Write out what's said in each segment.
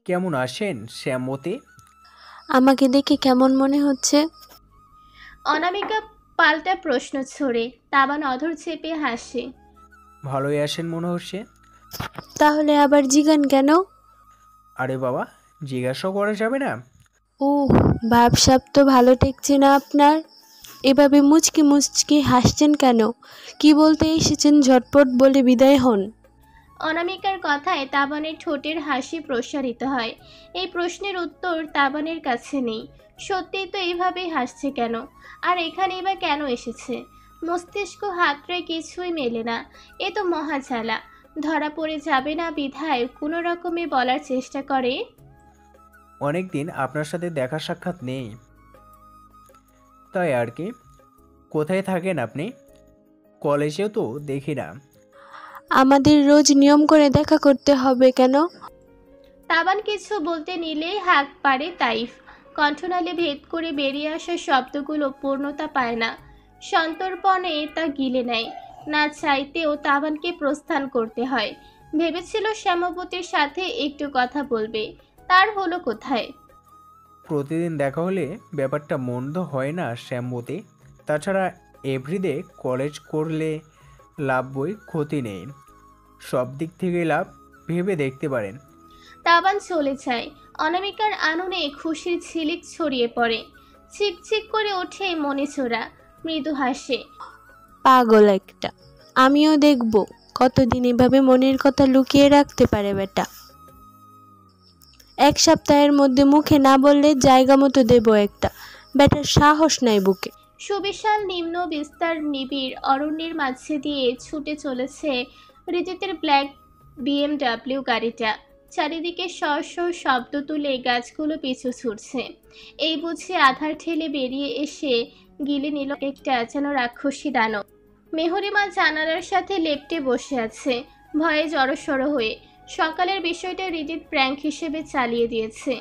কেমন আছেন শ্যামতী? আমাকে দেখে কেমন মনে হচ্ছে? অনামিকা পাল্টা প্রশ্ন ছড়ে। তাবান অধর চেপে হাসে। ভালোই আছেন মনে হচ্ছে। তাহলে আবার জিগান কেন? আরে বাবা, জিজ্ঞাসাও করা যাবে না? উহ, ভাবসাব তো ভালো ঠেকছে না আপনার। এভাবে মুচকি মুচকি হাসছেন কেন? কি বলতে এসেছেন ঝটপট বলে বিদায় হন। অনামিকার কথায় তাবানের ঠোঁটের হাসি প্রসারিত হয়। এই প্রশ্নের উত্তর তাবানের কাছে নেই। সত্যিই তো এইভাবেই হাসছে কেন? আর এখানেই বা কেন এসেছে? মস্তিষ্ক হাতড়ে কিছুই মেলে না। এ তো মহাজালা। ধরা পড়ে যাবে না বিধায় কোনো রকমে বলার চেষ্টা করে। অনেক দিন আপনার সাথে দেখা সাক্ষাৎ নেই, তাই আর কি। কোথায় থাকেন আপনি? কলেজেও তো দেখি না। আমাদের রোজ নিয়ম করে দেখা করতে হবে কেন? তাবান কিছু বলতে নিলেই হাঁক পারে তাইফ। কণ্ঠনালী ভেদ করে বেরিয়ে আসা শব্দগুলো পূর্ণতা পায় না। সন্তর্পণে তা গিলে নেয়। না চাইতেও তাবানকে প্রস্থান করতে হয়। ভেবেছিল শ্যামবতীর সাথে একটু কথা বলবে, তার হলো কোথায়? প্রতিদিন দেখা হলে ব্যাপারটা মন্দ হয় না শ্যামবতী। তাছাড়া এভরিডে কলেজ করলে লাভ বই ক্ষতি নেই, সব দিক থেকে লাভ। ভেবে দেখতে পারেন। তাবান চলে যায়। অনামিকার আননে খুশির ঝিলিক ছড়িয়ে পড়ে। চিকচিক করে ওঠে মনে চোরা। মৃদু হাসে। পাগল একটা। আমিও দেখব কতদিন এভাবে মনের কথা লুকিয়ে রাখতে পারে বেটা। এক সপ্তাহের মধ্যে মুখে না বললে জায়গা মতো দেব একটা। বেটার সাহস নাই বুকে। সুবিশাল নিম্ন বিস্তার নিবিড় অরণ্যের মাঝে দিয়ে ছুটে চলেছে রিজিতের ব্ল্যাক বিএমডাব্লিউ গাড়িটা। চারিদিকে শর শর শব্দ তুলে গাছগুলো পিছু ছুটছে। এই বুঝে আধার ঠেলে বেরিয়ে এসে গিলে নিল একটা যেন রাক্ষসী দানব। মেহরিমা জানালার সাথে লেপ্টে বসে আছে, ভয়ে জড়সড় হয়ে। সকালের বিষয়টা রিজিত প্র্যাঙ্ক হিসেবে চালিয়ে দিয়েছে।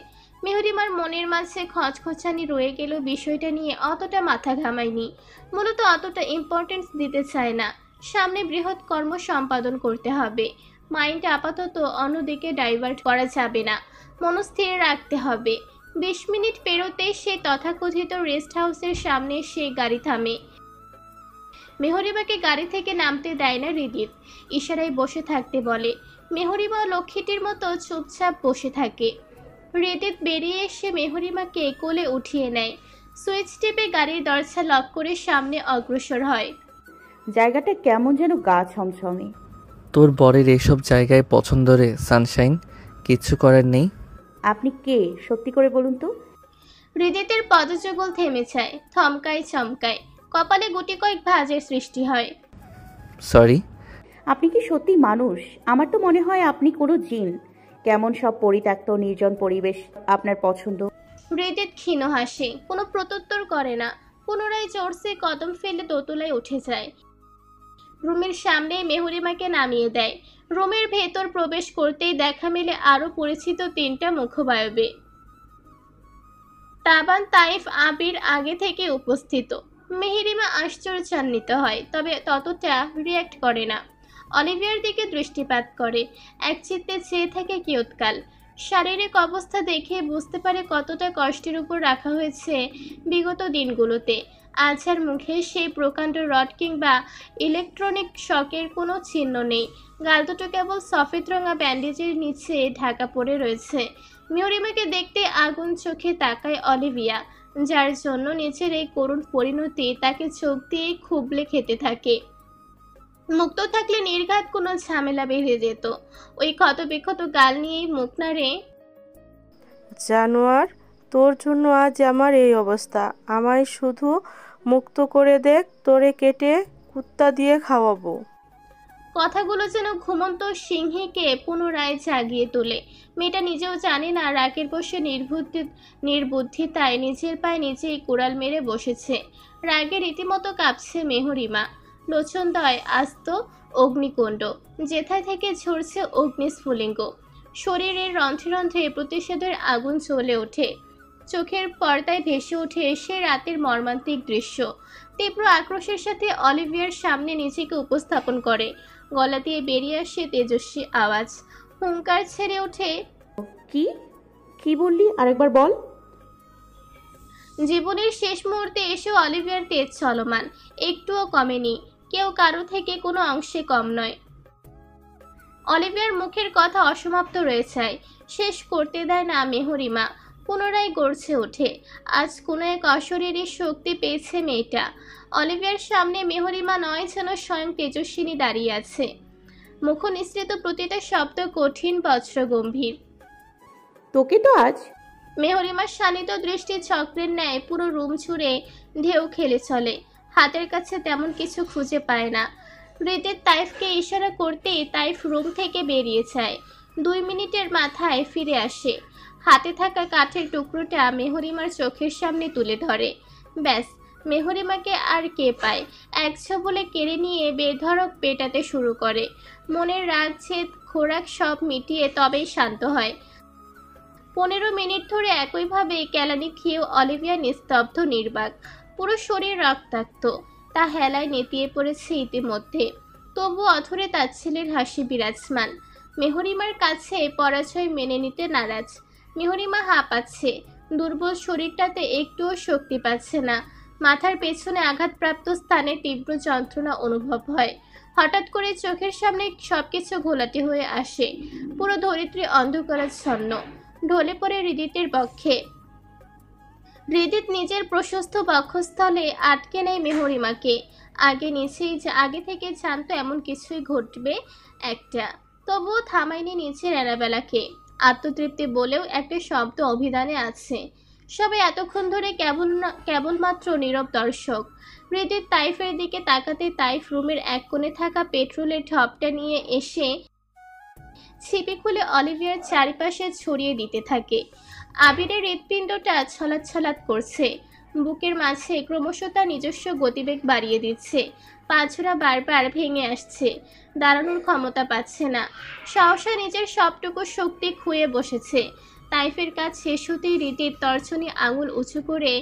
মেহরিমার মনের মাঝে খচখচানি রয়ে গেল, বিষয়টা নিয়ে অতটা মাথা ঘামায়নি। মূলত অতটা ইম্পর্টেন্স দিতে চায় না। সামনে বৃহৎ কর্ম সম্পাদন করতে হবে। মাইন্ড আপাতত অন্যদিকে ডাইভার্ট করা যাবে না। মনস্থির রাখতে হবে। 20 মিনিট পেরোতেই সে তথাকথিত রেস্ট হাউসের সামনে সে গাড়ি থামে। মেহরিমাকে গাড়ি থেকে নামতে দেয় না রিদিত। ইশারায় বসে থাকতে বলে। মেহরিমা লক্ষ্মীটির মতো চুপচাপ বসে থাকে। রিদিত বেরিয়ে এসে মেহরিমাকে কোলে উঠিয়ে নেয়। সুইচ টিপে গাড়ির দরজা লক করে সামনে অগ্রসর হয়। জায়গাটা কেমন যেন গা ছমছমে। তোর বরের এইসব জায়গায় পছন্দ রে সানশাইন, কিচ্ছু করার নেই। আপনি কে সত্যি করে বলুন তো? হৃদিতের পদযুগল থেমে যায়, থমকায় চমকায়। কপালে গুটি কয়েক ভাঁজের সৃষ্টি হয়। সরি। আপনি কি সত্যি মানুষ? আমার তো মনে হয় আপনি কোনো জিন। কেমন সব পরিত্যক্ত নির্জন পরিবেশ আপনার পছন্দ? হৃদিত ক্ষীণ হাসে, কোনো প্রত্যুত্তর করে না। পুনরায় জোরসে কদম ফেলে দোতলায় উঠে যায়। রুমের সামনে মেহরিমাকে নামিয়ে দেয়। রুমের ভেতর প্রবেশ করতেই দেখা মেলে আরো পরিচিত 3টা মুখবায়বে। তাবান, তাইফ, আবির আগে থেকে উপস্থিত। মেহেরিমা আশ্চর্যান্বিত হয়, তবে ততটা রিয়্যাক্ট করে না। অলিভিয়ার দিকে দৃষ্টিপাত করে, একচিত্তে চেয়ে থাকে কিয়ৎকাল। শারীরিক অবস্থা দেখে বুঝতে পারে কতটা কষ্টের উপর রাখা হয়েছে বিগত দিনগুলোতে। আজ আর মুখে সেই প্রকাণ্ড রড কিংবা ইলেকট্রনিক শকের কোনো চিহ্ন নেই। গাল দুটো কেবল সফেদ রঙা ব্যান্ডেজের নিচে ঢাকা পড়ে রয়েছে। মেহরিমাকে দেখতে আগুন চোখে তাকায় অলিভিয়া, যার জন্য নিচের এই করুণ পরিণতি তাকে চোখ দিয়ে খুবলে খেতে থাকে। মুক্ত থাকলে নির্ঘাত কোনো ঝামেলা বেঁধে যেত। ওই ক্ষতবিক্ষত গাল নিয়েই মুখ নাড়ে। জানোয়ার, তোর জন্য আজ আমার এই অবস্থা। আমায় শুধু মুক্ত করে দেখ, তোরে কেটে কুত্তা দিয়ে খাওয়াবো। কথাগুলো যেন ঘুমন্ত সিংহীকে পুনরায় জাগিয়ে তোলে। মেয়েটা নিজেও জানে না রাগের বসে নির্বুদ্ধিতায় নিজের পায়ে নিজেই কুড়াল মেরে বসেছে। রাগে রীতিমতো কাঁপছে মেহরিমা। লোচনদয় আস্ত অগ্নিকুণ্ড, যেথায় থেকে ঝরছে অগ্নিস্ফুলিঙ্গ। শরীরের রন্ধ্রে রন্ধ্রে প্রতিষেধের আগুন জ্বলে ওঠে। চোখের পর্দায় ভেসে ওঠে সে রাতের মর্মান্তিক দৃশ্য। তীব্র আক্রোশের সাথে অলিভিয়ার সামনে নিজেকে উপস্থাপন করে। গলা দিয়ে বেরিয়ে আসে তেজস্বী আওয়াজ। হুঙ্কার ছেড়ে ওঠে। কি? কি বললি আরেকবার বল। জীবনের শেষ মুহূর্তে এসেও অলিভিয়ার তেজ চলমান, একটুও কমেনি। কেউ কারো থেকে কোনো অংশে কম নয়। অলিভিয়ার মুখের কথা অসমাপ্ত রয়েছে, শেষ করতে দেয় না মেহরিমা। পুনরায় গড়ছে ওঠে। আজ কোনো এক অশরীরী শক্তি পেয়েছে মেয়েটা। অলিভিয়ার সামনে মেহরিমা নয়, যেন স্বয়ং তেজস্বিনী দাঁড়িয়ে আছে। মুখ নিঃসৃত প্রতিটা শব্দ কঠিন, বজ্র গম্ভীর। তোকে তো আজ। মেহরিমার শানিত দৃষ্টি চক্রের ন্যায় পুরো রুম ছুঁড়ে ঢেউ খেলে চলে। হাতের কাছে তেমন কিছু খুঁজে পায় না। হৃদের তাইফকে ইশারা করতেই তাইফ রুম থেকে বেরিয়ে যায়। 2 মিনিটের মাথায় ফিরে আসে। হাতে থাকা কাঠের টুকরোটা মেহরিমার চোখের সামনে তুলে ধরে। ব্যাস, মেহরিমাকে আর কে পায়। এক ছোবলে কেড়ে নিয়ে বেধড়ক পেটাতে শুরু করে। মনের রাগ, ছেদ, খোরাক সব মিটিয়ে তবেই শান্ত হয়। 15 মিনিট ধরে একইভাবে কেলানি খেয়েও অলিভিয়া নিস্তব্ধ, নির্বাক। পুরো শরীর রক্তাক্ত, তা হেলায় নেতিয়ে পড়েছে ইতিমধ্যে। তবু অধরে তাচ্ছিলের হাসি বিরাজমান। মেহরিমার কাছে পরাজয় মেনে নিতে নারাজ। মেহরিমা হাঁপাচ্ছে, দুর্বল শরীরটাতে একটুও শক্তি পাচ্ছে না। মাথার পেছনে আঘাতপ্রাপ্ত স্থানে তীব্র যন্ত্রণা অনুভব হয়। হঠাৎ করে চোখের সামনে সবকিছু ঘোলাটে হয়ে আসে। পুরো ধরিত্রী অন্ধকারাচ্ছন্ন। ঢলে পড়ে হৃদিতের বক্ষে। হৃদিত নিজের প্রশস্ত বক্ষস্থলে আটকে নেয় মেহরিমাকে। আগে থেকে জানতো এমন কিছুই ঘটবে একটা, তবুও থামায়নি নিচের এরাবেলাকে। আত্মতৃপ্তি বলেও একটা শব্দ অভিধানে আছে। সবাই এতক্ষণ ধরে কেবলমাত্র নীরব দর্শক। হৃদিত তাইফের দিকে তাকাতে তাইফ রুমের এক কোণে থাকা পেট্রোলের ঢপটা নিয়ে এসে ছিপি খুলে অলিভিয়ার চারিপাশে ছড়িয়ে দিতে থাকে। আবিরের হৃৎপিণ্ডটা ছলাৎ করছে। বুকের মাঝে ক্রমশ তার নিজস্ব গতিবেগ বাড়িয়ে দিচ্ছে। পাছড়া বারবার ভেঙে আসছে। দাঁড়ানোর ক্ষমতা পাচ্ছে না। সহসা নিজের সবটুকু শক্তি খুয়ে বসেছে। তাইফের কাজ শেষ হতেই হৃদিত তর্জনী আঙুল উঁচু করে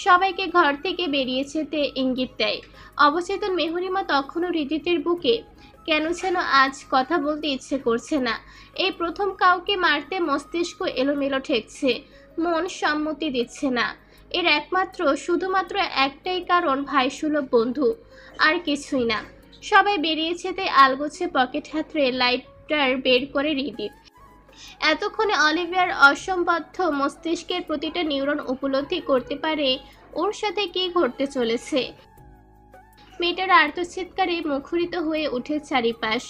সবাইকে ঘর থেকে বেরিয়ে যেতে ইঙ্গিত দেয়। অবচেতন মেহরিমা তখনও হৃদিতের বুকে। কেন যেন আজ কথা বলতে ইচ্ছে করছে না। এই প্রথম কাউকে মারতে মস্তিষ্ক এলোমেলো ঠেকছে, মন সম্মতি দিচ্ছে না। এর শুধুমাত্র একটাই কারণ, ভাইসুলভ বন্ধু, আর কিছুই না। সবাই বেরিয়ে যেতে আলগোছে পকেট হাতড়ে লাইটার বের করে হৃদিত। এতক্ষণে অলিভিয়ার অসম্বদ্ধ মস্তিষ্কের প্রতিটা নিউরন উপলব্ধি করতে পারে ওর সাথে কি ঘটতে চলেছে। মেয়েটার আর্তচিৎকারে মুখরিত হয়ে ওঠে চারিপাশ।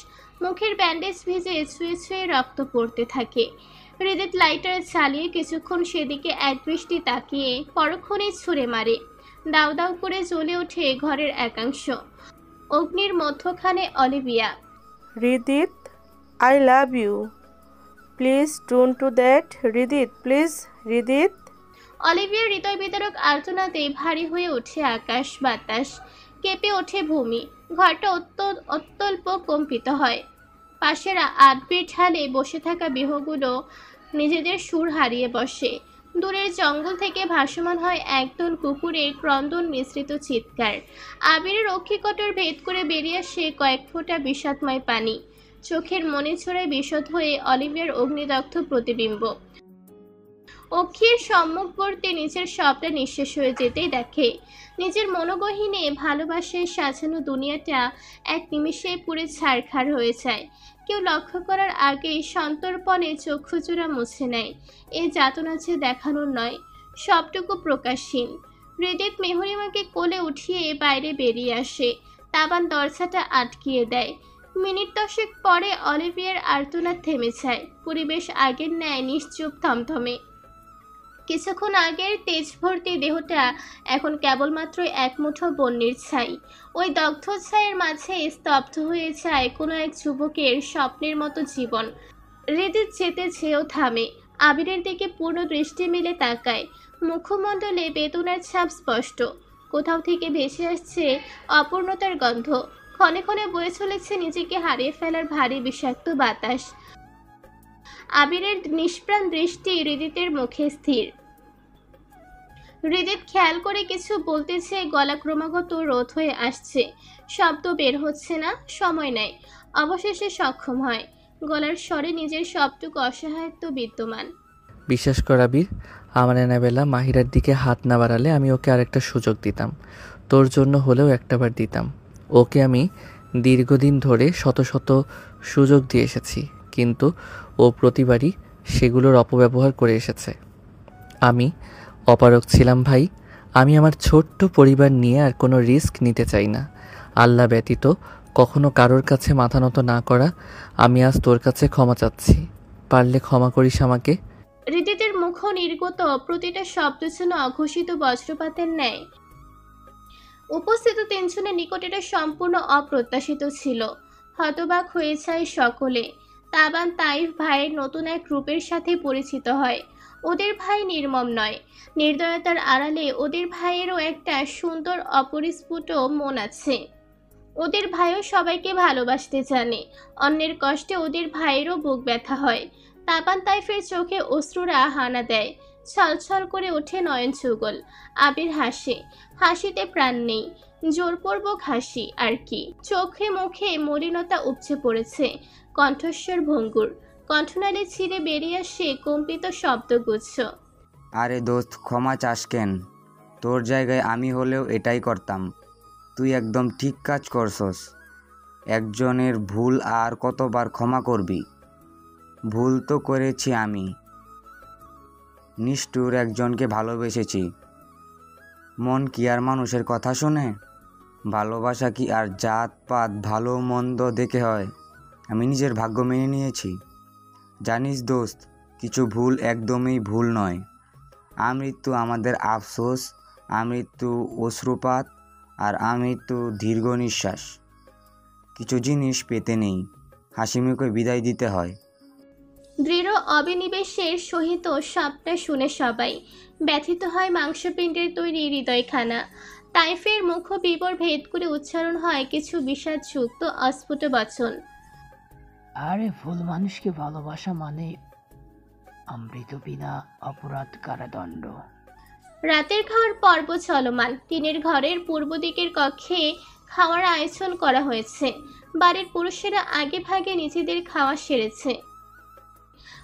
মুখের ব্যান্ডেজ ভিজে ছুঁয়ে ছুঁয়ে রক্ত পড়তে থাকে। হৃদিত লাইটার চালিয়ে কিছুক্ষণ সেদিকে একদৃষ্টি তাকিয়ে পরক্ষণেই ছুঁড়ে মারে। দাউ দাউ করে জ্বলে ওঠে ঘরের একাংশ। অগ্নির মধ্যখানে Olivia. Hridit, I love you, please don't do that. Hridit, please. Hridit. অলিভিয়ার হৃদয় বিদারক আর্তনাদে ভারী হয়ে ওঠে আকাশ বাতাস। কেঁপে ওঠে ভূমি। ঘরটা অত্যল্প কম্পিত হয়। পাশের আটবির ঢালে বসে থাকা বিহগুলো নিজেদের সুর হারিয়ে বসে। দূরের জঙ্গল থেকে ভাসমান হয় একদল কুকুরের ক্রন্দন মিশ্রিত চিৎকার। আবিরের অক্ষিকটর ভেদ করে বেরিয়ে আসে কয়েক ফোঁটা বিষাদময় পানি। চোখের মনে ছড়ায় বিশদ হয়ে অলিভিয়ার অগ্নিদগ্ধ প্রতিবিম্ব। অক্ষির সম্মুখবর্তী নিজের সবটা নিঃশেষ হয়ে যেতেই দেখে নিজের মনোগহীনে ভালোবাসায় সাজানো দুনিয়াটা এক নিমিষেই পুড়ে ছারখার হয়ে যায়। কেউ লক্ষ্য করার আগেই সন্তর্পণে চক্ষুচূড়া মুছে নেয়। এই যাতনা যে দেখানোর নয়, সবটুকু প্রকাশহীন। হৃদিত মেহরিমাকে কোলে উঠিয়ে বাইরে বেরিয়ে আসে। তাবান দরজাটা আটকিয়ে দেয়। মিনিট 10 পরে অলিভিয়ার আর্তনাদ থেমে যায়। পরিবেশ আগের ন্যায় নিশ্চুপ, থমথমে। কিছুক্ষণ আগের তেজ ভর্তি দেহটা এখন কেবলমাত্র এক মুঠো বন্যের ছাই। ওই দগ্ধ ছায়ের মাঝে স্তব্ধ হয়ে যায় কোনো এক যুবকের স্বপ্নের মতো জীবন। হৃদিত যেতে চেয়েও থামে। আবিরের দিকে পূর্ণ দৃষ্টি মেলে তাকায়। মুখমণ্ডলে বেদনার ছাপ স্পষ্ট। কোথাও থেকে ভেসে আসছে অপূর্ণতার গন্ধ। ক্ষণে ক্ষণে বয়ে চলেছে নিজেকে হারিয়ে ফেলার ভারী বিষাক্ত বাতাস। আবিরের নিষ্প্রাণ দৃষ্টি হৃদিতের মুখে স্থির। হৃদিত খেয়াল করে কিছু বলতে চেয়ে গলা ক্রমাগত রোধ হয়ে আসছে। শব্দ বের হচ্ছে না, সময় নেয়। অবশেষে সক্ষম হয়। গলার স্বরে নিজের সবটুকু অসহায়ত্ব বিদ্যমান। বিশ্বাস কর আবির, আমার এনাবেলা মাহিরার দিকে হাত না বাড়ালে আমি ওকে আরেকটা সুযোগ দিতাম। তোর জন্য হলেও একটাবার দিতাম। ওকে আমি দীর্ঘদিন ধরে শত শত সুযোগ দিয়ে এসেছি, কিন্তু ও প্রতিবারই সেগুলোর অপব্যবহার করে এসেছে। আমি অপারগ ছিলাম ভাই। আমি আমার ছোট্ট পরিবার নিয়ে আর কোনো রিস্ক নিতে চাই না। আল্লাহ ব্যতীত কখনো কারোর কাছে মাথা নত না করা। আমি আজ তোর কাছে ক্ষমা চাচ্ছি, পারলে ক্ষমা করিস আমাকে। হৃদিতের মুখ নির্গত প্রতিটা শব্দ ছিল অঘোষিত বজ্রপাতের ন্যায়। উপস্থিত তিনজনের নিকট এটা সম্পূর্ণ অপ্রত্যাশিত ছিল। হতবাক হয়ে যায় সকলে। তাবান তাইফ ভাইয়ের নতুন এক রূপের সাথে পরিচিত হয়। ওদের ভাই নির্মম নয়। নির্দয়তার আড়ালে ওদের ভাইয়েরও একটা সুন্দর অপরিস্ফুট মন আছে। ওদের ভাইও সবাইকে ভালোবাসতে জানে। অন্যের কষ্টে ওদের ভাইয়েরও বুক ব্যথা হয়। তাবান তাইফের চোখে অশ্রুরা হানা দেয়। ছলছল করে ওঠে নয়ন যুগল। আবির হাসে, হাসিতে প্রাণ নেই, জোরপূর্বক হাসি আর কি। চোখে মুখে মলিনতা উপচে পড়েছে, কণ্ঠস্বর ভঙ্গুর। কণ্ঠনালী ছিঁড়ে বেরিয়ে আসে কম্পিত শব্দগুচ্ছ। আরে দোস্ত, ক্ষমা চাস কেন? তোর জায়গায় আমি হলেও এটাই করতাম। তুই একদম ঠিক কাজ করছস। একজনের ভুল আর কতবার ক্ষমা করবি? ভুল তো করেছি আমি। নিষ্ঠুর একজনকে ভালোবেসেছি। মন কি আর মানুষের কথা শোনে? ভালোবাসা কি আর জাত পাত ভালো মন্দ দেখে হয়? আমি নিজের ভাগ্য মেনে নিয়েছি। জানিস দোস্ত, কিছু ভুল একদমই ভুল নয়। আমৃত্যু আমাদের আফসোস, আমৃত্যু অশ্রুপাত, আর আমৃত্যু দীর্ঘ নিঃশ্বাস। কিছু জিনিস পেতে নেই, হাসিমুখে বিদায় দিতে হয়। দৃঢ় অবিনিবেশের সহিত সবটা শুনে সবাই ব্যথিত হয়। মাংসপিণ্ডের তৈরি হৃদয়খানা। তাইফের মুখ বিবর ভেদ করে উচ্চারণ হয় কিছু বিষাদযুক্ত অস্ফুট বচন। আরে ভুল মানুষকে ভালোবাসা মানে অমৃত বিনা অপরাধ কারাদণ্ড। রাতের খাওয়ার পর্ব চলমান। টিনের ঘরের পূর্ব দিকের কক্ষে খাওয়ার আয়োজন করা হয়েছে। বাড়ির পুরুষেরা আগে ভাগে নিজেদের খাওয়া সেরেছে।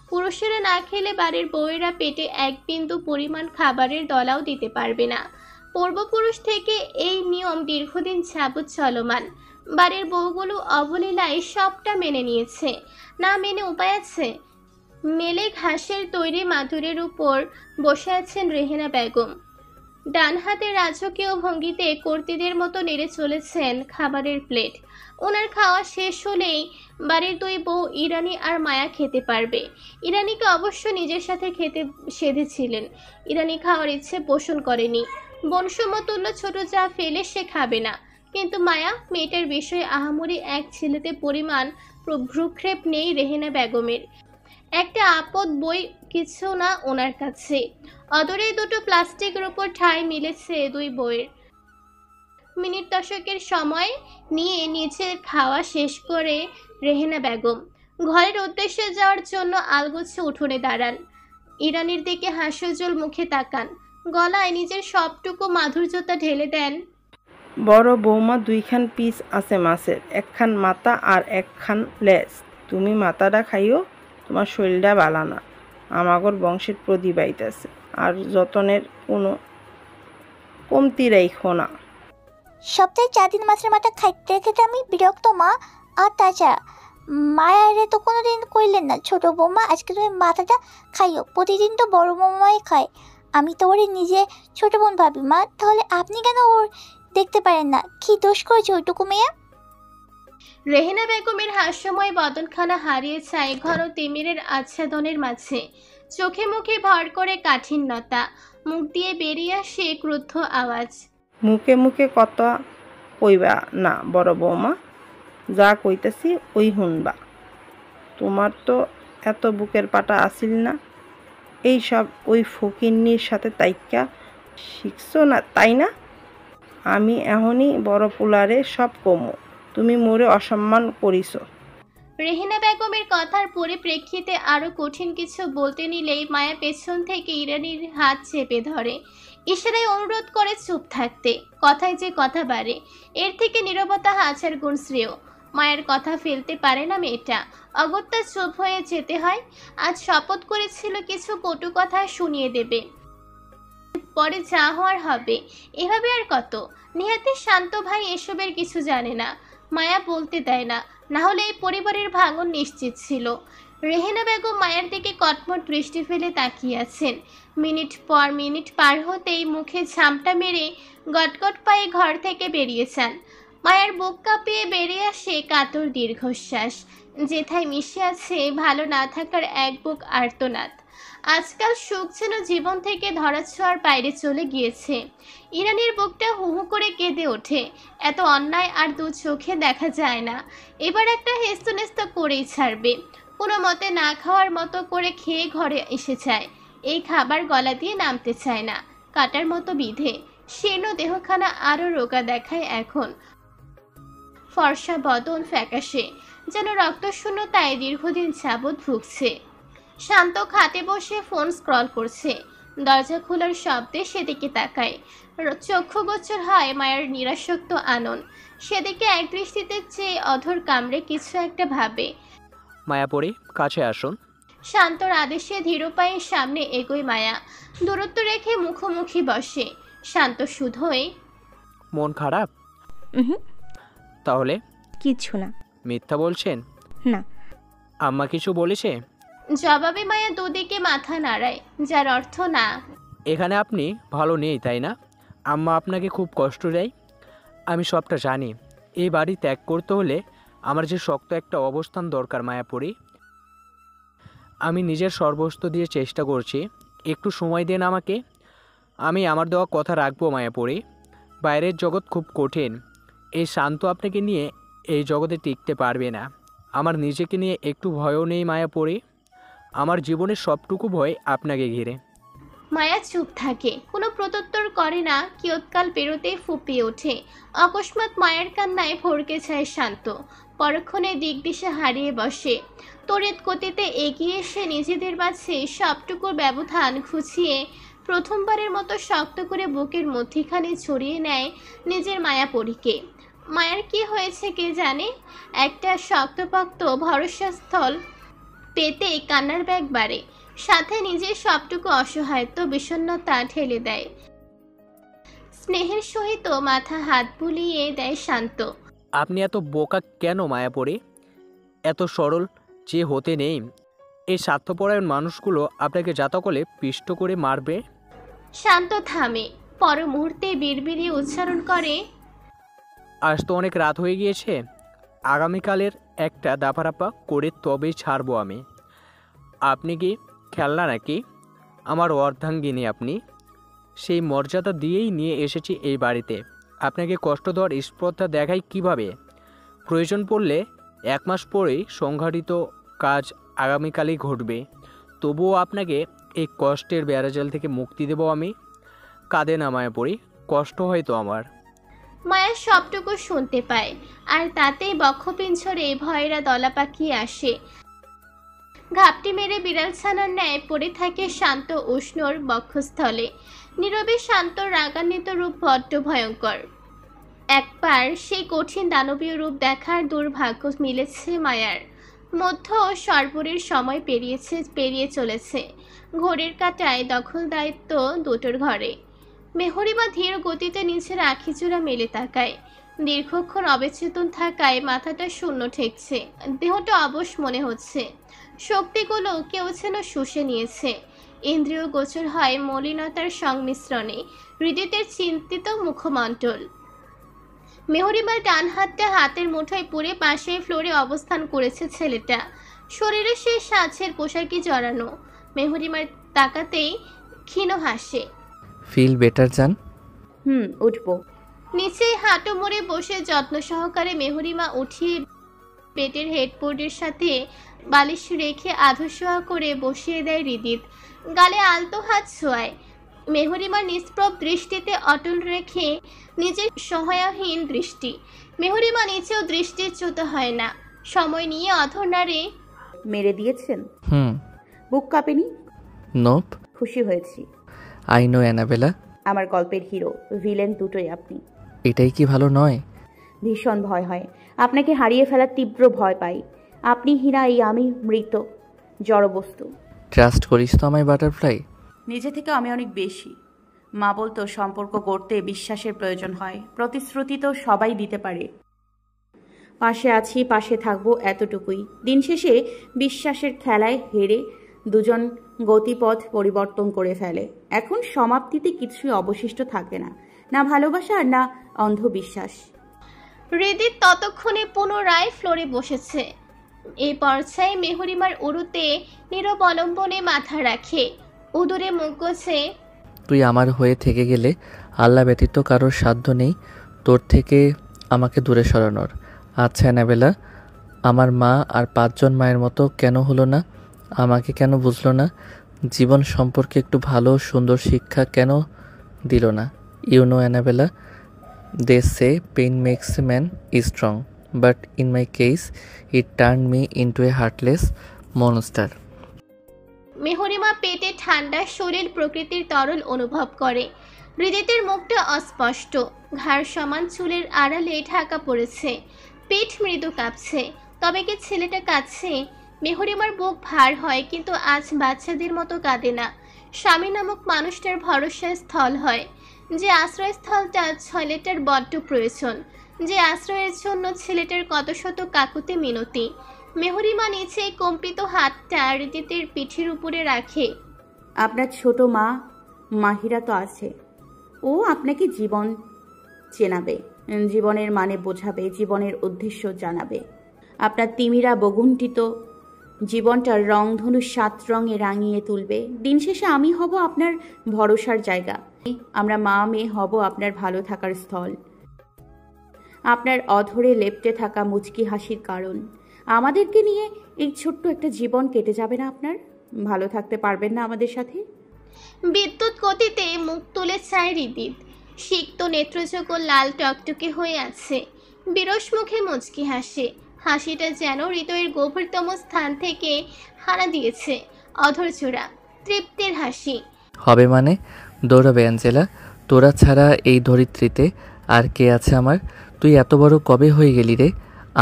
পুরুষেরা না খেলে বাড়ির বউয়েরা পেটে এক বিন্দু পরিমাণ খাবারের দলাও দিতে পারবে না। পূর্বপুরুষ থেকে এই নিয়ম দীর্ঘদিন যাবৎ চলমান। বাড়ির বউগুলো অবলীলায় সবটা মেনে নিয়েছে। না মেনে উপায় আছে? মেলে ঘাসের তৈরি মাদুরের উপর বসে আছেন রেহেনা বেগম। ডান হাতে রাজকীয় ভঙ্গিতে কর্তীদের মতো নেড়ে চলেছেন খাবারের প্লেট। ওনার খাওয়া শেষ হলেই বাড়ির দুই বউ ইরানি আর মায়া খেতে পারবে। ইরানিকে অবশ্য নিজের সাথে খেতে সেধেছিলেন। ইরানি খাওয়ার ইচ্ছে পোষণ করেনি। বংশমতুল্য ছোট যা ফেলে সে খাবে না। কিন্তু মায়া মেয়েটার বিষয়ে আহামরি এক ছেলেতে পরিমাণ ভ্রুক্ষেপ নেই রেহেনা বেগমের। একটা আপদ বই কিছু না ওনার কাছে। অদূরে দুটো প্লাস্টিকের উপর ঠাঁই মিলেছে দুই বইয়ের। মিনিট দশকের সময় নিয়ে নিজের খাওয়া শেষ করে রেহেনা বেগম ঘরের উদ্দেশ্যে যাওয়ার জন্য আলগোছে উঠোনে দাঁড়ান। ইরানির দিকে হাস্যোজ্জ্বল মুখে তাকান। গলায় নিজের সবটুকু মাধুর্যতা ঢেলে দেন। বড় বৌমা, দুইখান পিস আছে মাছের, একখান মাথা আর একখান লেজ। তুমি মাথাটা খাইও, তোমার শরীরটা বালা না। আমাগর বংশের প্রদীপ আইতাছে, আর যতনের কোনো কমতি রাইখো না। সপ্তাহে 4 দিন মাছের মাথা খাইতে খেতে আমি বিরক্ত মা। আর তাছাড়া মায়ারে তো কোনোদিন কইলেন না ছোট বৌমা আজকে তুমি মাথাটা খাইও। প্রতিদিন তো বড় বৌমাই খায়। আমি তো ওরে নিজে ছোট বোন ভাবি মা। তাহলে আপনি কেন ওর দেখতে পারেন না? কি দোষ করেছে ওইটুকু মেয়ে? রেহেনা বেগমের হাস্যময় বদনখানা হারিয়ে যায় ঘন তিমিরের আচ্ছাদনের মাঝে। চোখে মুখে ভর করে কাঠিন্যতা। মুখ দিয়ে বেরিয়ে আসে ক্রুদ্ধ আওয়াজ। মুখে মুখে কথা কইবা না বড় বৌমা, যা কইতাছি ওই শুনবা। তোমার তো এত বুকের পাটা আসিল না, এই সব ওই ফকিন্নির সাথে তাইকা শিখছো না, তাই না? আমি এখনই বড় পোলারে সব কমো, তুমি মোরে অসম্মান করিস। রেহেনা বেগমের কথার পরিপ্রেক্ষিতে আরো কঠিন কিছু বলতে নিলেই মায়া পেছন থেকে ইরানির হাত চেপে ধরে। ইশারায় অনুরোধ করে চুপ থাকতে। কথায় যে কথা বাড়ে, এর থেকে নীরবতা হাজার গুণ শ্রেয়। মায়ের কথা ফেলতে পারে না মেয়েটা, অগত্যা চুপ হয়ে যেতে হয়। আজ শপথ করেছিল কিছু কটু কথা শুনিয়ে দেবে, পরে যা হওয়ার হবে। এভাবে আর কত? নিহাতি শান্ত ভাই এসবের কিছু জানে না, মায়া বলতে দেয় না, না হলে এই পরিবারের ভাঙন নিশ্চিত ছিল। রেহেনা বেগম মায়ের দিকে কটমট দৃষ্টি ফেলে তাকিয়ে আছেন। মিনিট পর মিনিট পার হতেই মুখে ঝামটা মেরে গটগট পায়ে ঘর থেকে বেরিয়ে যান। মায়ের বুক কাঁপিয়ে বেরিয়ে আসে কাতর দীর্ঘশ্বাস, যেথায় মিশে আছে ভালো না থাকার এক বুক আর্তনাদ। আজকাল সুখ যেন জীবন থেকে ধরাছোঁয়ার বাইরে চলে গিয়েছে। ইরানের বুকটা হু হু করে কেঁদে ওঠে। এত অন্যায় আর দু চোখে দেখা যায় না। এবার একটা হেস্তনেস্ত করেই ছাড়বে। কোনো মতে না খাওয়ার মতো করে খেয়ে ঘরে এসে যায়। এই খাবার গলা দিয়ে নামতে চায় না, কাটার মতো বিধে। শীর্ণ দেহখানা আরও রোগা দেখায় এখন। ফর্সা বদন ফ্যাকাশে, যেন রক্তশূন্যতায় দীর্ঘদিন যাবৎ ভুগছে। শান্ত খাটে বসে ফোন স্ক্রল করছে। দরজা খোলার শব্দে সেদিকে তাকায়। চক্ষুগোচর হয় মায়ের নিরাসক্ত আনন। সেদিকে এক দৃষ্টিতে চেয়ে অধর কামড়ে কিছু একটা ভাবে। মায়াপরি, কাছে আসুন। শান্তর আদেশে ধীর পায়ে সামনে এগোয় মায়া। দূরত্ব রেখে মুখোমুখি বসে। শান্ত শুধোয়, মন খারাপ? হুম, তাহলে কিচ্ছু না। মিথ্যা বলছেন? না। আম্মা কিছু বলেছে? জবাবে মায়া দুদিকে মাথা নাড়ায়, যার অর্থ না। এখানে আপনি ভালো নেই, তাই না? আম্মা আপনাকে খুব কষ্ট দেয়। আমি সবটা জানি। এই বাড়ি ত্যাগ করতে হলে আমার যে শক্ত একটা অবস্থান দরকার মায়াপরি। আমি নিজের সর্বস্ব দিয়ে চেষ্টা করছি। একটু সময় দেন আমাকে। আমি আমার দেওয়া কথা রাখবো মায়াপরি। বাইরের জগৎ খুব কঠিন। এই শান্ত আপনাকে নিয়ে এই জগতে টিকতে পারবে না। আমার নিজেকে নিয়ে একটু ভয়ও নেই মায়াপরি। আমার জীবনের সবটুকু ভয় আপনাকে ঘিরে। মায়া চুপ থাকে, কোনো প্রত্যুত্তর করে না। কিয়ৎকাল পেরোতেই ফুপিয়ে ওঠে। অকস্মাৎ মায়ের কান্নায় ভরকে যায় শান্ত। পরক্ষণে দিক দিশা হারিয়ে বসে। তড়িৎ গতিতে এগিয়ে এসে নিজেদের মাঝে সবটুকুর ব্যবধান ঘুচিয়ে প্রথমবারের মতো শক্ত করে বুকের মধ্যিখানে ছড়িয়ে নেয় নিজের মায়াপরীকে। মায়ের কি হয়েছে কে জানে, একটা শক্তপোক্ত ভরসাস্থল পেতে কান্নার ব্যাগ বাড়ে, সাথে নিজের সবটুকু অসহায়ত্ব বিষণ্ণতা ঠেলে দেয়। স্নেহের সহিত মাথা হাত বুলিয়ে দেয় শান্ত। আপনি এত বোকা কেন মায়াপরি? এত সরল যে হতে নেই। এই স্বার্থপরায়ণ মানুষগুলো আপনাকে জাতকলে পিষ্ট করে মারবে। শান্ত থামে, পর মুহূর্তে বিড়বিড়িয়ে উচ্চারণ করে, আজ তো অনেক রাত হয়ে গিয়েছে। আগামীকালের একটা দাপারাপা করে তবেই ছাড়বো আমি। আপনি কি খেলনা নাকি? আমার অর্ধাঙ্গিনী আপনি। সেই মর্যাদা দিয়েই নিয়ে এসেছি এই বাড়িতে। আপনাকে কষ্ট দেওয়ার স্পর্ধা দেখাই কিভাবে? প্রয়োজন পড়লে 1 মাস পরেই সংঘটিত কাজ আগামীকালই ঘটবে। তবুও আপনাকে এই কষ্টের বেড়াজাল থেকে মুক্তি দেব আমি। কাঁদে না মায়াপরি, কষ্ট হয়তো আমার। মায়া সবটুকু শুনতে পায়, আর তাতেই বক্ষপিঞ্ছরে ভয়েরা দলা পাকিয়ে আসে। ঘাপটি মেরে বিড়াল ছানার ন্যায় পড়ে থাকে শান্ত উষ্ণর বক্ষস্থলে। নীরবে শান্তর রাগান্বিত রূপ বড্ড ভয়ঙ্কর। একবার সেই কঠিন দানবীয় রূপ দেখার দুর্ভাগ্য মিলেছে মায়ার। মধ্য সর্বরের সময় পেরিয়ে চলেছে। ঘড়ির কাঁটায় দখল দায়িত্ব দুটোর ঘরে। মেহরিমা ধীর গতিতে নিচের আখিচূড়া মেলে তাকায়। দীর্ঘক্ষণ অবচেতন থাকায় মাথাটা শূন্য ঠেকছে, দেহটা অবশ মনে হচ্ছে। শক্তিগুলো কেউ যেন শুষে নিয়েছে। ইন্দ্রিয় গোচর হয় মলিনতার সংমিশ্রণে। হৃদয়ের চিন্তিত মুখমণ্ডল। মেহরিমার ডান হাতটা হাতের মুঠোয় পুরে পাশে ফ্লোরে অবস্থান করেছে ছেলেটা। শরীরে সে সাজের পোশাকি জড়ানো। মেহরিমার তাকাতেই ক্ষীণ হাসে। ফিল বেটার জান? উঠবো। নিচে হাঁটু মুড়ে বসে যত্ন সহকারে মেহরিমা উঠিয়ে বেডের হেডবোর্ডের সাথে বালিশ রেখে আধশোয়া করে বসিয়ে দেয় হৃদিত। গালে আলতো হাত ছোঁয়ায়। মেহরিমা নিষ্প্রভ দৃষ্টিতে অটল রেখে নিজের সহায়হীন দৃষ্টি। মেহরিমা নিচেও দৃষ্টিচ্যুত হয় না। সময় নিয়ে অধর নাড়ে। মেরে দিয়েছেন? বুক কাঁপেনি? নোপ। খুশি হয়েছি। I know Annabella. আমার গল্পের হিরো ভিলেন দুটোই আপনি। এটাই কি ভালো নয়? ভীষণ ভয় হয়। আপনাকে হারিয়ে ফেলার তীব্র ভয় পাই। আপনি হীরা, এই আমি মৃত জড়বস্তু। ট্রাস্ট করিস তো আমায় বাটারফ্লাই? নিজে থেকে আমি অনেক বেশি। মা বলতো সম্পর্ক গড়তে বিশ্বাসের প্রয়োজন হয়। প্রতিশ্রুতি তো সবাই দিতে পারে। পাশে আছি, পাশে থাকবো, এতটুকুই। দিন শেষে বিশ্বাসের খেলায় হেরে দুজন গতিপথ পরিবর্তন করে ফেলে। এখন সমাপ্তিতে কিছুই অবশিষ্ট থাকে না, না ভালোবাসা আর না অন্ধবিশ্বাস। হৃদিত ততক্ষণে পুনরায় ফ্লোরে বসেছে। এই পর্যায়ে মেহরিমার উরুতে নীরব অবলম্বনে মাথা রাখে, উদরে মুখ গোছে। তুই আমার হয়ে থেকে গেলে আল্লাহ ব্যতীত কারোর সাধ্য নেই তোর থেকে আমাকে দূরে সরানোর। আচ্ছা অ্যানাবেলা, আমার মা আর 5 জন মায়ের মতো কেন হলো না? আমাকে কেন বুঝলো না? জীবন সম্পর্কে একটু ভালো সুন্দর শিক্ষা কেন দিল না? You know Annabella, they say pain makes a man strong, but in my case it turn me into a heartless monster. Mehrima পেটে ঠান্ডা, শরীর প্রকৃতির তরল অনুভব করে। হৃদিতের মুখটা অস্পষ্ট, ঘাড় সমান চুলের আড়ালে ঢাকা পড়েছে, পিঠ মৃদু কাঁপছে। তবে কি ছেলেটা কাঁদছে? মেহরিমার বুক ভার হয়, কিন্তু আজ বাচ্চাদের মতো কাঁদে না। স্বামী নামক মানুষটার ভরসা স্থল হয়, যে আশ্রয়স্থলটা ছেলেটার বড্ড প্রয়োজন, যে আশ্রয়ের জন্য ছেলেটার কত শত কাকুতি মিনতি। মেহরিমা নিচে কম্পিত হাতটা হৃদিতের পিঠের উপরে রাখে। আপনার ছোট মা মাহিরা তো আছে, ও আপনাকে জীবন চেনাবে, জীবনের মানে বোঝাবে, জীবনের উদ্দেশ্য জানাবে। আপনার তিমিরা বগুণ্ঠিত জীবনটার রংধনু 7 রঙে রাঙিয়ে তুলবে। দিন শেষে আমি হব আপনার ভরসার জায়গা। আমরা মা মেয়ে হব আপনার ভালো থাকার স্থল, আপনার অধরে লেপ্টে থাকা মুচকি হাসির কারণ। আমাদেরকে নিয়ে এই ছোট্ট একটা জীবন কেটে যাবে না আপনার? ভালো থাকতে পারবেন না আমাদের সাথে? বিদ্যুৎ গতিতে মুখ তুলে চায় হৃদিত। সিক্ত নেত্রযোগ্য লাল টকটকে হয়ে আছে, বিরস মুখে মুচকি হাসে। হাসিটা যেন হৃদয়ের গভীরতম স্থান থেকে হানা দিয়েছে। অধৈর্যরা তৃপ্তির হাসি। হবে মানে? দৌড়াবে অ্যাঞ্জেলা, তোরা ছাড়া এই ধরিত্রীতে আর কে আছে আমার? তুই এত বড় কবে হয়ে গেলি রে?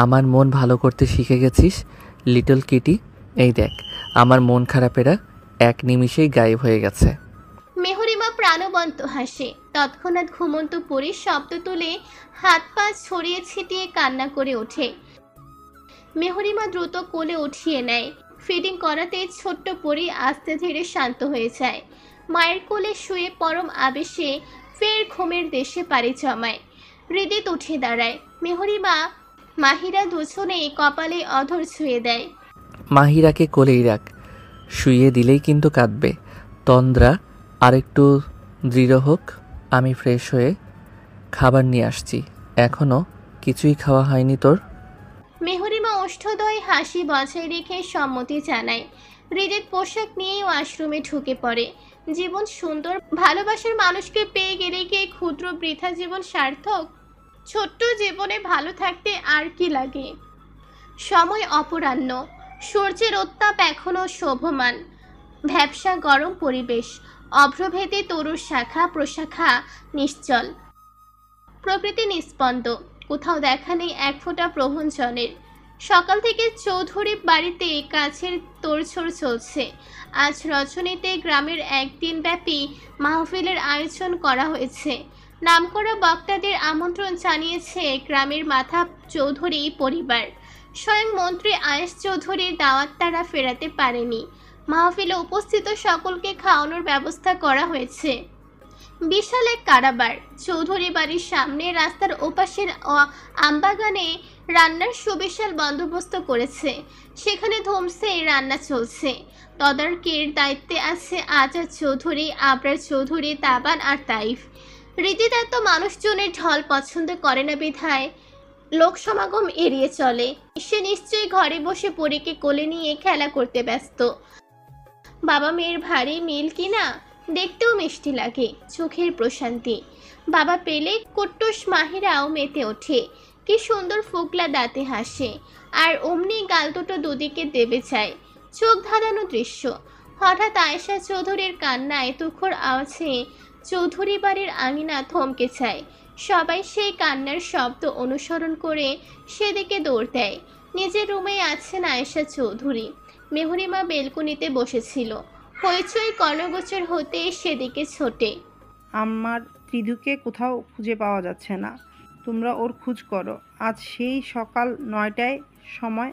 আমার মন ভালো করতে শিখে গেছিস লিটল কিটি। এই দেখ, আমার মন খারাপেরা 1 নিমিষেই গায়েব হয়ে গেছে। মেহরিমা প্রাণবন্ত হাসে। তৎক্ষণাৎ ঘুমন্ত পরি শব্দ তুলে হাত পা ছড়িয়ে ছিটিয়ে কান্না করে ওঠে। মেহরিমা দ্রুত কোলে উঠিয়ে নেয়। ফিডিং করাতে ছোট্ট পরি আস্তে ধীরে শান্ত হয়ে যায়। মায়ের কোলে শুয়ে পরম আবেশে ফের ঘুমের দেশে পাড়ি জমায়। হৃদিত উঠে দাঁড়ায়। মেহরিমা মাহিরা দুজনেই কপালে অধর ছুঁয়ে দেয়। মাহিরাকে কোলেই রাখ, শুইয়ে দিলেই কিন্তু কাঁদবে। তন্দ্রা আরেকটু দৃঢ় হোক, আমি ফ্রেশ হয়ে খাবার নিয়ে আসছি। এখনো কিছুই খাওয়া হয়নি তোর? মেহরিমা ওষ্ঠদয় হাসি বজায় রেখে সম্মতি জানায়। হৃদিত পোশাক নিয়েই ওয়াশরুমে ঢুকে পড়ে। জীবন সুন্দর, ভালোবাসার মানুষকে পেয়ে গেলে কি ক্ষুদ্র বৃথা জীবন সার্থক? ছোট্ট জীবনে ভালো থাকতে আর কি লাগে? সময় অপরাহ্ন, সূর্যের উত্তাপ এখনো শোভমান। ভ্যাপসা গরম পরিবেশ, অভ্রভেদে তরুর শাখা প্রশাখা নিশ্চল। প্রকৃতি নিস্পন্দ, কোথাও দেখা নেই এক ফোঁটা প্রভঞ্জনের। সকাল থেকে চৌধুরী বাড়িতে কাছের তোড়জোড় চলছে। আজ রজনীতে গ্রামের 1 দিনব্যাপী মাহফিলের আয়োজন করা হয়েছে। নামকরা বক্তাদের আমন্ত্রণ জানিয়েছে গ্রামের মাথা চৌধুরী পরিবার। স্বয়ং মন্ত্রী আয়েশ চৌধুরীর দাওয়াত তারা ফেরাতে পারেনি। মাহফিলে উপস্থিত সকলকে খাওয়ানোর ব্যবস্থা করা হয়েছে। বিশাল এক কারাবার। চৌধুরী বাড়ির সামনে রাস্তার ওপাশের আমবাগানে রান্নার সুবিশাল বন্দোবস্ত করেছে। সেখানে ধুমসে রান্না চলছে। তদারকির দায়িত্বে আছে আজাদ চৌধুরী, আবরার চৌধুরী, তাবান আর তাইফ। হৃদিত এত মানুষজনের ঢল পছন্দ করে না বিধায় লোক সমাগম এড়িয়ে চলে। সে নিশ্চয়ই ঘরে বসে পরীকে কোলে নিয়ে খেলা করতে ব্যস্ত। বাবা মেয়ের ভারী মিল কিনা, দেখতেও মিষ্টি লাগে, চোখের প্রশান্তি। বাবা পেলে কুট্টুস মাহিরাও মেতে ওঠে। কি সুন্দর ফোকলা দাঁতে হাসে, আর অমনি গাল দুটো দুদিকে দেবে যায়। চোখ ধাঁধানো দৃশ্য। হঠাৎ আয়েশা চৌধুরীর কান্নায় তুখোর আওয়াজে চৌধুরী বাড়ির আঙিনা থমকে যায়। সবাই সেই কান্নার শব্দ অনুসরণ করে সেদিকে দৌড় দেয়। নিজের রুমেই আছেন আয়েশা চৌধুরী। মেহরিমা বেলকনিতে বসেছিল। হইচই কর্ণগোচর হতে সেদিকে ছোটে। আমার ত্রিধুকে কোথাও খুঁজে পাওয়া যাচ্ছে না, তোমরা ওর খোঁজ করো। আজ সেই সকাল 9টায় সময়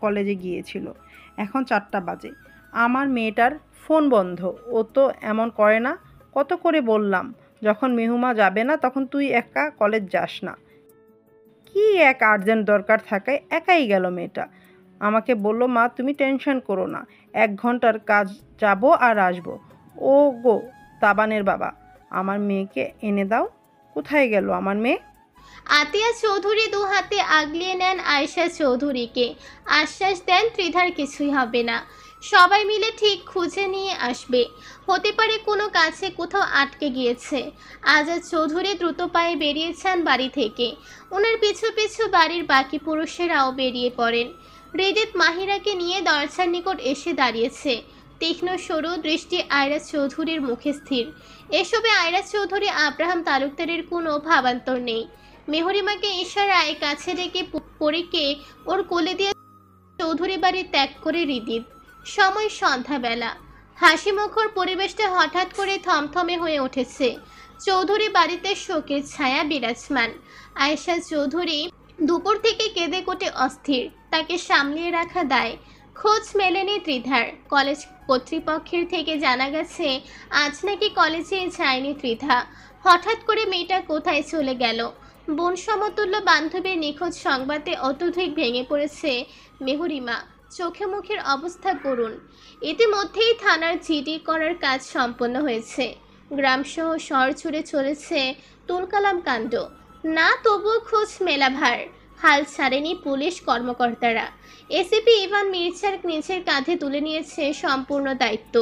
কলেজে গিয়েছিল, এখন 4টা বাজে। আমার মেয়েটার ফোন বন্ধ, ও তো এমন করে না। কত করে বললাম যখন মেহুমা যাবে না তখন তুই একা কলেজ যাস না। কি এক আর্জেন্ট দরকার থাকায় একাই গেল মেয়েটা। আমাকে বলল, মা তুমি টেনশন করো না, 1 ঘন্টার কাজ, যাব আর আসবো। ও গো তাবানের বাবা, আমার মেয়েকে এনে দাও। কোথায় গেল আমার মেয়ে? আতিয়া চৌধুরী 2 হাতে আগলিয়ে নেন আয়েশা চৌধুরীকে। আশ্বাস দেন ত্রিধার কিছুই হবে না, সবাই মিলে ঠিক খুঁজে নিয়ে আসবে। হতে পারে কোনো কাছে কোথাও আটকে গিয়েছে। আজাদ চৌধুরী দ্রুত পায়ে বেরিয়েছেন বাড়ি থেকে। ওনার পিছু পিছু বাড়ির বাকি পুরুষেরাও বেরিয়ে পড়েন। হৃদিত মাহিরাকে নিয়ে দরজার নিকট এসে দাঁড়িয়েছে। তীক্ষ্ণ সরু দৃষ্টি আয়রা চৌধুরীর মুখে স্থির। এসবে আয়রা চৌধুরী আব্রাহাম তালুকদারের কোনো ভাবান্তর নেই। মেহরিমাকে ইশারায় কাছে রেখে পরীকে ওর কোলে দিয়ে চৌধুরী বাড়ি ত্যাগ করে হৃদিত। সময় সন্ধ্যাবেলা। হাসিমুখর পরিবেশটা হঠাৎ করে থমথমে হয়ে উঠেছে। চৌধুরী বাড়িতে শোকের ছায়া বিরাজমান। আয়েশা চৌধুরী দুপুর থেকে কেঁদে কোটে অস্থির। তাকে সামলিয়ে রাখা দায়। খোঁজ মেলেনি ত্রিধার। কলেজ কর্তৃপক্ষের থেকে জানা গেছে আজ নাকি কলেজে যায়নি ত্রিধা। হঠাৎ করে মেয়েটা কোথায় চলে গেল? বোন সমতুল্য বান্ধবীর নিখোঁজ সংবাদে অত্যধিক ভেঙে পড়েছে মেহরিমা। চোখে মুখের অবস্থা করুন। ইতিমধ্যেই থানার জিডি করার কাজ সম্পন্ন হয়েছে। গ্রামসহ শহর জুড়ে চলেছে তুলকালাম কাণ্ড। না তবুও খোঁজ মেলা ভার। হাল ছাড়েনি পুলিশ কর্মকর্তারা। এসিপি ইভান মির্জার নিজের কাঁধে তুলে নিয়েছে সম্পূর্ণ দায়িত্ব।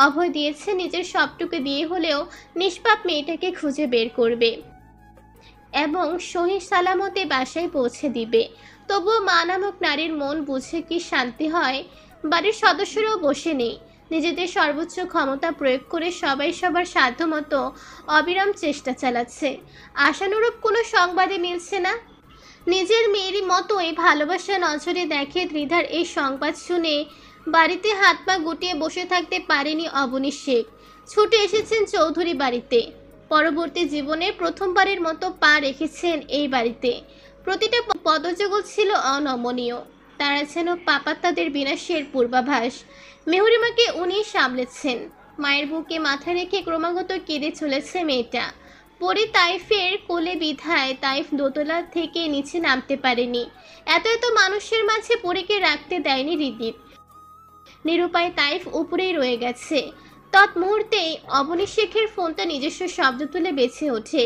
অভয় দিয়েছে নিজের সবটুকু দিয়ে হলেও নিষ্পাপ মেয়েটাকে খুঁজে বের করবে এবং সহি সালামতে বাসায় পৌঁছে দিবে। তবুও মা নামক নারীর মন বুঝে কি শান্তি হয়? বাড়ির সদস্যরাও বসে নেই। নিজেদের সর্বোচ্চ ক্ষমতা প্রয়োগ করে সবাই সবার সাধ্যমতো অবিরাম চেষ্টা চালাচ্ছে। আশানুরূপ কোনো সংবাদে মিলছে না। নিজের মেয়েরই মতোই ভালোবাসা নজরে দেখে ত্রিধার এই সংবাদ শুনে বাড়িতে হাত পা গুটিয়ে বসে থাকতে পারেনি অবনী শেখ। ছুটে এসেছেন চৌধুরী বাড়িতে। পরবর্তী জীবনে প্রথমবারের মতো পা রেখেছেন এই বাড়িতে। প্রতিটা পদজগৎ ছিল অনমনীয়। তারা যেন পাপাত্তাদের বিনাশের পূর্বাভাস। মেহরিমাকে উনি সামলেছেন। মায়ের বুকে মাথা রেখে ক্রমাগত কেঁদে চলেছে মেয়েটা। পরে তাইফের কোলে বিধায় তাইফ দোতলা থেকে নিচে নামতে পারেনি। এত এত মানুষের মাঝে পরীকে রাখতে দেয়নি হৃদিত। নিরুপায় তাইফ উপরেই রয়ে গেছে। তৎমুহূর্তেই অবনী শেখের ফোনটা নিজস্ব শব্দ তুলে বেঁচে ওঠে।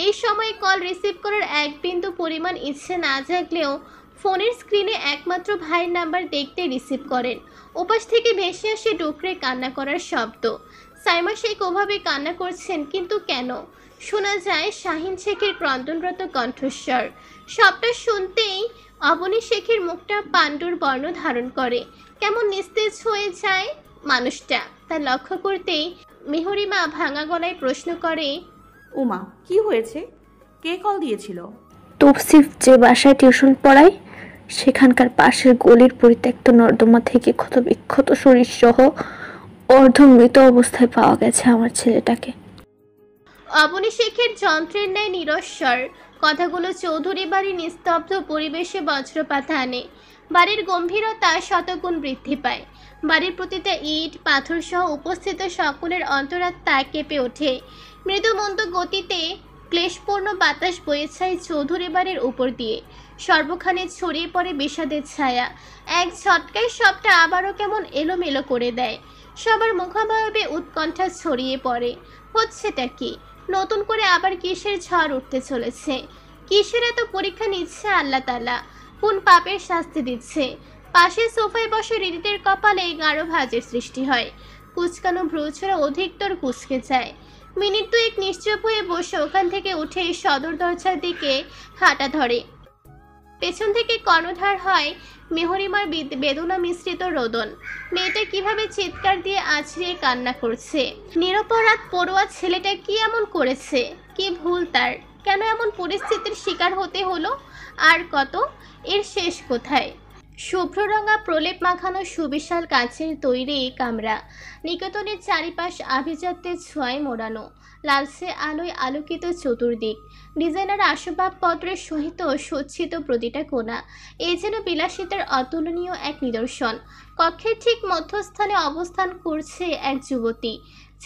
এই সময় কল রিসিভ করার এক বিন্দু পরিমাণ ইচ্ছে না জাগলেও ফোনের স্ক্রিনে একমাত্র ভাইয়ের নাম্বার দেখতে রিসিভ করেন। ওপাশ থেকে ভেসে আসে ডুকরে কান্না করার শব্দ। সাইমা শেখ ওভাবে কান্না করছেন, কিন্তু কেন? শোনা যায় শাহিন শেখের ক্রন্দনরত কণ্ঠস্বর। সবটা শুনতেই অবনী শেখের মুখটা পাণ্ডুর বর্ণ ধারণ করে। কেমন নিস্তেজ হয়ে যায় মানুষটা। তা লক্ষ্য করতেই মেহরিমা ভাঙা গলায় প্রশ্ন করে, উমা কি হয়েছে? কে কল দিয়েছিল? তৌসিফ যে বাসায় টিউশন পড়ায় সেখানকার পাশের গলির পরিত্যক্ত নর্দমা থেকে ক্ষতবিক্ষত শরীর সহ অর্ধমৃত অবস্থায় পাওয়া গেছে আমার ছেলেটাকে। অবনী শেখের যন্ত্রের ন্যায় নিরস্বর কথাগুলো চৌধুরী বাড়ির নিস্তব্ধ পরিবেশে বজ্রপাত আনে। বাড়ির গম্ভীরতা শতগুণ বৃদ্ধি পায়। বাড়ির প্রতিটা ইট পাথর সহ উপস্থিত সকলের অন্তরাত্মা কেঁপে ওঠে। মৃদুমন্দ গতিতে ক্লেশপূর্ণ বাতাস বয়ে যায় চৌধুরী বাড়ির উপর দিয়ে। সর্বখানে ছড়িয়ে পড়ে বিষাদের ছায়া। এক ঝটকায় সবটা আবারও কেমন এলোমেলো করে দেয়। সবার মুখাবয়বে উৎকণ্ঠা ছড়িয়ে পড়ে। হচ্ছেটা কি? নতুন করে আবার কিসের ঝড় উঠতে চলেছে? কিসের এত পরীক্ষা নিচ্ছে আল্লাহ তাআলা? কোন পাপের শাস্তি দিচ্ছে? পাশের সোফায় বসে হৃদিতের কপালে গাঢ় ভাঁজের সৃষ্টি হয়। কুচকানো ভ্রুছড়া অধিকতর কুচকে যায়। মিনিট দুয়েক নিশ্চুপ হয়ে বসে ওখান থেকে উঠে সদর দরজার দিকে হাঁটা ধরে। পেছন থেকে কর্ণধার হয় মেহরিমার বেদনা মিশ্রিত রোদন। মেয়েটা কিভাবে চিৎকার দিয়ে আছড়িয়ে কান্না করছে। নিরপরাধ পড়ুয়া ছেলেটা কি এমন করেছে? কি ভুল তার? কেন এমন পরিস্থিতির শিকার হতে হলো? আর কত, এর শেষ কোথায়? শুভ্ররঙা প্রলেপ মাখানো সুবিশাল কাচের তৈরি কামরা, নিকেতনের চারিপাশ আভিজাত্যের ছোঁয়ায় মোড়ানো, লালচে আলোয় আলোকিত চতুর্দিক, ডিজাইনার আসবাবপত্রের সহিত সজ্জিত প্রতিটা কোণা, এই যেন বিলাসিতার অতুলনীয় এক নিদর্শন। কক্ষের ঠিক মধ্যস্থানে অবস্থান করছে এক যুবতী।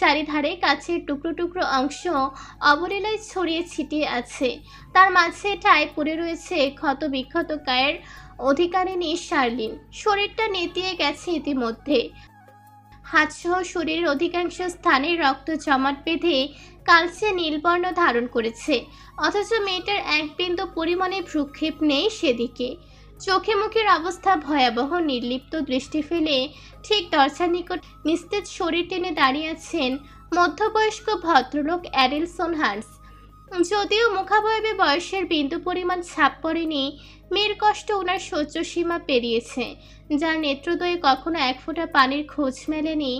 চারিধারে কাচের টুকরো টুকরো অংশ অবলীলায় ছড়িয়ে ছিটিয়ে আছে। তার মাঝে ঠায় পড়ে রয়েছে ক্ষত বিক্ষত কায়ের অধিকারিণী শার্লিন। শরীরটা নেতিয়ে গেছে ইতিমধ্যে, হাতসহ শরীরের অধিকাংশ স্থানে রক্ত জমাট বেঁধে কালচে নীলবর্ণ ধারণ করেছে, অথচ মেয়েটার এক বিন্দু পরিমাণে ভ্রুক্ষেপ নেই সেদিকে। চোখে মুখের অবস্থা ভয়াবহ। নির্লিপ্ত দৃষ্টি ফেলে ঠিক দরজার নিকট নিস্তেজ শরীর টেনে দাঁড়িয়ে আছেন মধ্যবয়স্ক ভদ্রলোক অ্যাডেলসন হান্স। যদিও মুখাবয়বে বয়সের বিন্দু পরিমাণ ছাপ পড়েনি, মেয়ের কষ্ট ওনার সহ্য সীমা পেরিয়েছে। যার নেত্রদয়ে কখনো এক ফোঁটা পানির খোঁজ মেলেনি,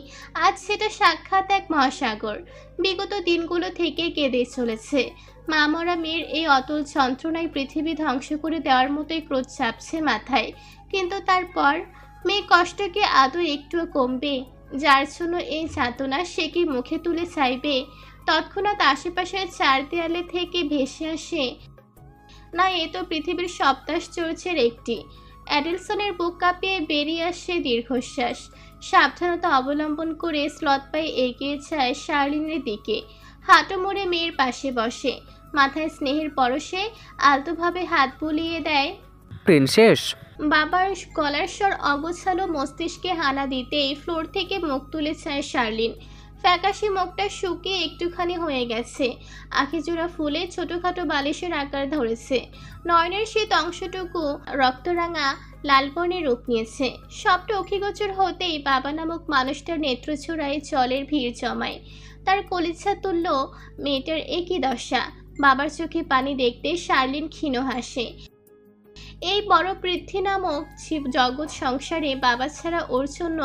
আজ সেটা সাক্ষাৎ এক মহাসাগর। বিগত দিনগুলো থেকে কেঁদে চলেছে। মা মরা মেয়ের এই অতল যন্ত্রণায় পৃথিবী ধ্বংস করে দেওয়ার মতোই ক্রোধ চাপছে মাথায়। কিন্তু তারপর মেয়ে কষ্ট কি আদৌ একটুও কমবে? যার জন্য এই যাতনা সে কি মুখে তুলে চাইবে? তৎক্ষণাৎ আশেপাশের চার দেয়ালে থেকে ভেসে আসে, না এ তো পৃথিবীর সপ্তাশ্চর্যের একটি। অ্যাডেলসনের বুক কাঁপিয়ে বেরিয়ে আসে দীর্ঘশ্বাস। সাবধানতা অবলম্বন করে স্লথ পায়ে এগিয়ে যায় শার্লিনের দিকে। হাঁটু মুড়ে মেয়ের পাশে বসে, মাথায় স্নেহের পরশে আলতোভাবে হাত বুলিয়ে দেয়। প্রিন্সেস। বাবার গলার স্বর অগোছালো মস্তিষ্কে হানা দিতেই ফ্লোর থেকে মুখ তুলে চায় শার্লিন। ফ্যাকাশে মুখটা শুকিয়ে একটুখানি হয়ে গেছে, আখিজোড়া ফুলে ছোটখাটো বালিশের আকার ধরেছে। নয়নের শীত অংশটুকু রক্তরাঙা লাল বর্ণে রূপ নিয়েছে। সবটা অখিগোচর হতেই বাবা নামক মানুষটার নেত্রছোড়ায় জলের ভিড় জমায়। তার কলিজা তুল্য মেয়েটার একই দশা। বাবার চোখে পানি দেখতে শার্লিন ক্ষীণ হাসে। এই বড় পৃথ্বী নামক জগৎ সংসারে বাবা ছাড়া ওর জন্য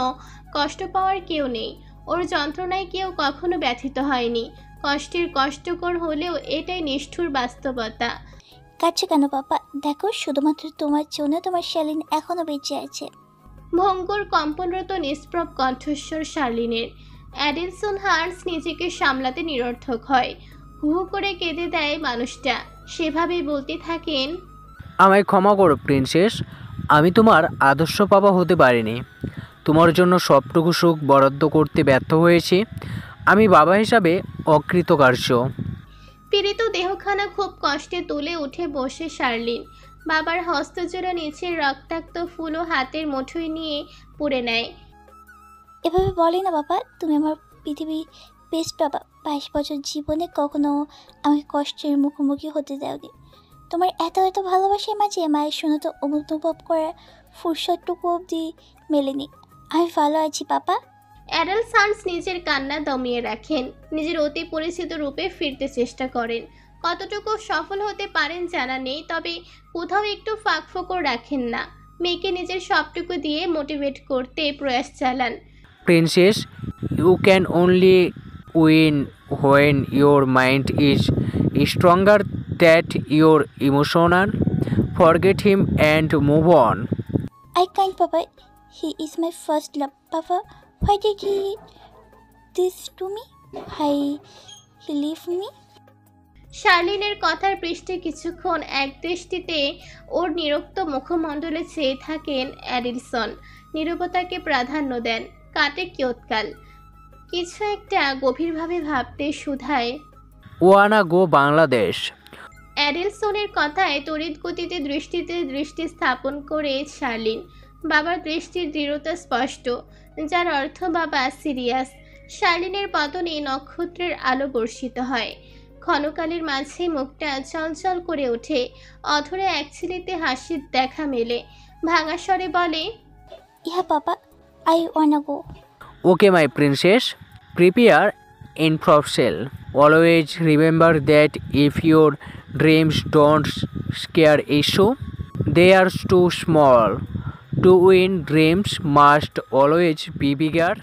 কষ্ট পাওয়ার কেউ নেই। ওর যন্ত্রণায় কেউ কখনো ব্যথিত হয়নি। কষ্টের কষ্টকর হলেও এটাই নিষ্ঠুর বাস্তবতা। কাছে কেন বাবা? দেখো, শুধুমাত্র তোমার জন্য তোমার শালিন এখনো বেঁচে আছে। ভঙ্গুর কম্পনরত নিষ্প্রভ কণ্ঠস্বর শার্লিনের। অ্যাডেলসন হার্নস নিজেকে সামলাতে নিরর্থক হয়। হু হু করে কেঁদে দেয় মানুষটা। সেভাবেই বলতে থাকেন, আমায় ক্ষমা করো প্রিন্সেস, আমি তোমার আদর্শ বাবা হতে পারিনি। তোমার জন্য সবটুকু সুখ বরাদ্দ করতে ব্যর্থ হয়েছি। আমি বাবা হিসাবে অকৃতকার্য। পীড়িত দেহখানা খুব কষ্টে তুলে উঠে বসে শার্লিন। বাবার হস্তজোড়া নিচের রক্তাক্ত ফুলও হাতের মুঠোয় নিয়ে পুড়ে নেয়। এভাবে বলে না বাবা, তুমি আমার পৃথিবীর বেস্ট বাবা। 22 বছর জীবনে কখনো আমাকে কষ্টের মুখোমুখি হতে দাওনি। তোমার এত এত ভালোবাসার মাঝে মায়ের শূন্যতা অনুভব করার ফুরসতটুকু অবধি মেলেনি। আমি ভালো আছি বাবা। অ্যাডেলসন নিজের কান্না দমিয়ে রাখেন, নিজের অতি পরিচিত রূপে ফিরতে চেষ্টা করেন। কতটুকু সফল হতে পারেন জানা নেই, তবে কোথাও একটু ফাঁকফোকর রাখেন না। মেয়েকে নিজের সবটুকু দিয়ে মোটিভেট করতে প্রয়াস চালান। Princess, you can only win when your mind is stronger that your emotional. Forget him and move on. I can't, Papa. He is my first love. Papa, why did he this to me? Why he leave me? শার্লিনের কথার পৃষ্ঠে কিছুক্ষণ এক দৃষ্টিতে ওর নিরক্ত মুখমণ্ডলে চেয়ে থাকেন অ্যাডেলসন। নীরবতাকে প্রাধান্য দেন। কাটে কিয়ৎকাল। কিছু একটা গভীরভাবে ভাবতে শুধায়, ওয়ানা গো বাংলাদেশ। অ্যাডেলসনের কথায় তড়িৎ গতিতে দৃষ্টি স্থাপন করে শার্লিন। বাবার দৃষ্টির দৃঢ়তা স্পষ্ট, যার অর্থ বাবা সিরিয়াস। শার্লিনের পতনে নক্ষত্রের আলো বর্ষিত হয়। ক্ষণকালের মাঝে মুখটা চঞ্চল করে ওঠে। অধরে এক ছেলেতে হাসির দেখা মেলে। ভাঙা স্বরে বলে, Yeah, Papa. I wanna go. Okay, my princess, prepare in propsel. Always remember that if your dreams don't scare issue, they are too small. To win, dreams must always be bigger.